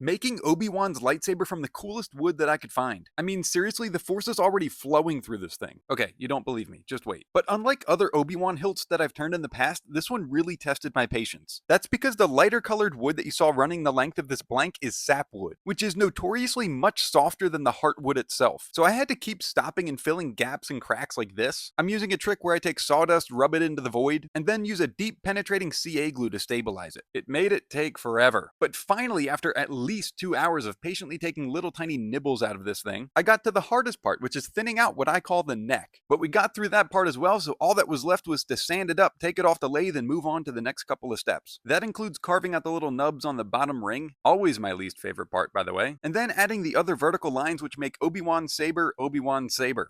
Making Obi-Wan's lightsaber from the coolest wood that I could find. I mean, seriously, the force is already flowing through this thing. Okay, you don't believe me, just wait. But unlike other Obi-Wan hilts that I've turned in the past, this one really tested my patience. That's because the lighter colored wood that you saw running the length of this blank is sapwood, which is notoriously much softer than the heartwood itself. So I had to keep stopping and filling gaps and cracks like this. I'm using a trick where I take sawdust, rub it into the void, and then use a deep penetrating CA glue to stabilize it. It made it take forever. But finally, after at least 2 hours of patiently taking little tiny nibbles out of this thing, I got to the hardest part, which is thinning out what I call the neck. But we got through that part as well, so all that was left was to sand it up, take it off the lathe, and move on to the next couple of steps. That includes carving out the little nubs on the bottom ring, always my least favorite part, by the way, and then adding the other vertical lines which make Obi-Wan saber.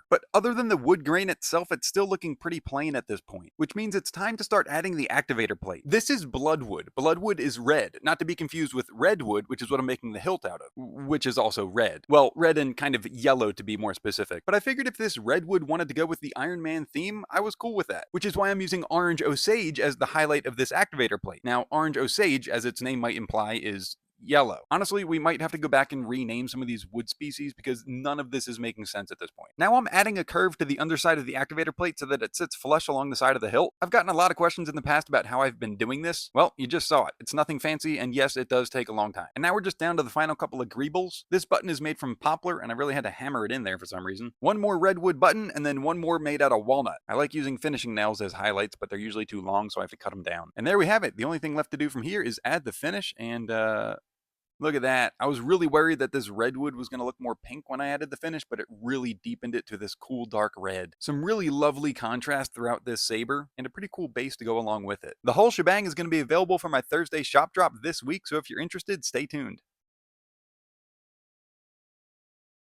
But other than the wood grain itself, it's still looking pretty plain at this point, which means it's time to start adding the activator plate. This is bloodwood. Bloodwood is red, not to be confused with redwood, which is what I'm making the hilt out of, which is also red. Well, red and kind of yellow to be more specific. But I figured if this redwood wanted to go with the Iron Man theme, I was cool with that, which is why I'm using orange osage as the highlight of this activator plate. Now, orange osage, as its name might imply, is yellow. Honestly, we might have to go back and rename some of these wood species because none of this is making sense at this point. Now I'm adding a curve to the underside of the activator plate so that it sits flush along the side of the hilt. I've gotten a lot of questions in the past about how I've been doing this. Well, you just saw it. It's nothing fancy, and yes, it does take a long time. And now we're just down to the final couple of greebles. This button is made from poplar, and I really had to hammer it in there for some reason. One more redwood button, and then one more made out of walnut. I like using finishing nails as highlights, but they're usually too long, so I have to cut them down. And there we have it. The only thing left to do from here is add the finish, and look at that. I was really worried that this redwood was going to look more pink when I added the finish, but it really deepened it to this cool dark red. Some really lovely contrast throughout this saber, and a pretty cool base to go along with it. The whole shebang is going to be available for my Thursday shop drop this week, so if you're interested, stay tuned.